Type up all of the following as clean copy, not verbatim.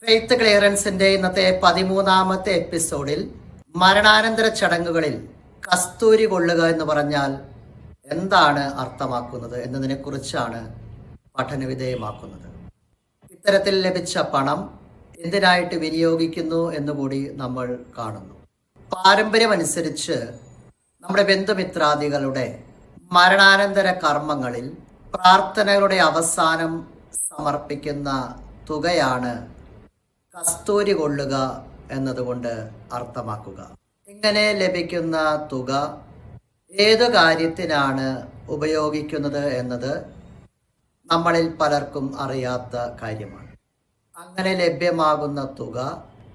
Faith ക്ലിയറൻസിന്റെ ഇന്നത്തെ 13ാമത്തെ എപ്പിസോഡിൽ മരണാനന്തര ചടങ്ങുകളിൽ കസ്തൂരി കൊള്ളുക എന്ന് പറഞ്ഞാൽ എന്താണ് അർത്ഥമാക്കുന്നത് എന്നതിനെക്കുറിച്ചാണ് പഠനവിധേയമാക്കുന്നത്. ഇത്തരത്തിൽ ലഭിച്ച പണം എന്തിനായിട്ട് വിനിയോഗിക്കുന്നു എന്നുകൂടി നമ്മൾ കാണുന്നു. പാരമ്പര്യമനുസരിച്ച് നമ്മുടെ ബന്ധുമിത്രാദികളുടെ മരണാനന്തര കർമ്മങ്ങളിൽ പ്രാർത്ഥനകളുടെ അവസാനം സമർപ്പിക്കുന്ന തുകയാണ് കസ്തൂരി കൊള്ളുക എന്നതുകൊണ്ട് അർത്ഥമാക്കുക. ഇങ്ങനെ ലഭിക്കുന്ന തുക ഏതു കാര്യത്തിനാണ് ഉപയോഗിക്കുന്നത് എന്നത് നമ്മളിൽ പലർക്കും അറിയാത്ത കാര്യമാണ്. അങ്ങനെ ലഭ്യമാകുന്ന തുക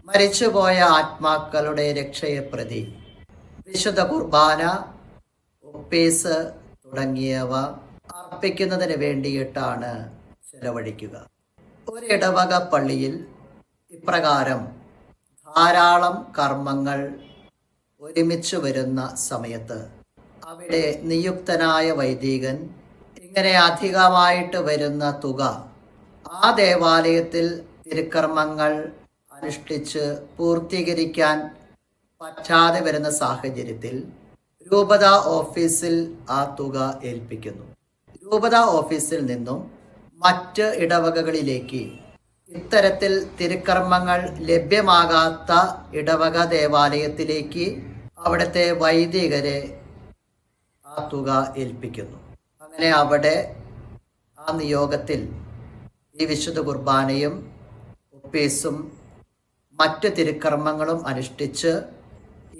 മരിച്ചുപോയ ആത്മാക്കളുടെ രക്ഷയെ പ്രതി വിശുദ്ധ കുർബാന, ഒപ്പീസ് തുടങ്ങിയവ അർപ്പിക്കുന്നതിന് വേണ്ടിയിട്ടാണ് ചെലവഴിക്കുക. ഒരിടവക പള്ളിയിൽ ഇപ്രകാരം ധാരാളം കർമ്മങ്ങൾ ഒരുമിച്ച് വരുന്ന സമയത്ത് അവിടെ നിയുക്തനായ വൈദികൻ ഇങ്ങനെ അധികമായിട്ട് വരുന്ന തുക ആ ദേവാലയത്തിൽ തിരുക്കർമ്മങ്ങൾ അനുഷ്ഠിച്ച് പൂർത്തീകരിക്കാൻ പറ്റാതെ വരുന്ന സാഹചര്യത്തിൽ രൂപത ഓഫീസിൽ ആ തുക ഏൽപ്പിക്കുന്നു. രൂപത ഓഫീസിൽ നിന്നും മറ്റ് ഇടവകകളിലേക്ക് ഇത്തരത്തിൽ തിരുക്കർമ്മങ്ങൾ ലഭ്യമാകാത്ത ഇടവക ദേവാലയത്തിലേക്ക് അവിടുത്തെ വൈദികരെ ആ തുക ഏൽപ്പിക്കുന്നു. അങ്ങനെ അവിടെ ആ നിയോഗത്തിൽ ഈ വിശുദ്ധ കുർബാനയും ഒപ്പീസും മറ്റ് തിരുക്കർമ്മങ്ങളും അനുഷ്ഠിച്ച്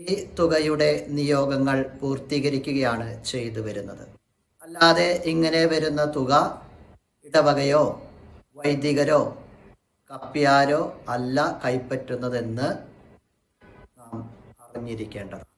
ഈ തുകയുടെ നിയോഗങ്ങൾ പൂർത്തീകരിക്കുകയാണ് ചെയ്തു വരുന്നത്. അല്ലാതെ ഇങ്ങനെ വരുന്ന തുക ഇടവകയോ വൈദികരോ കപ്പ്യാരോ അല്ല കൈപ്പറ്റുന്നതെന്ന് നാം അറിഞ്ഞിരിക്കേണ്ടതാണ്.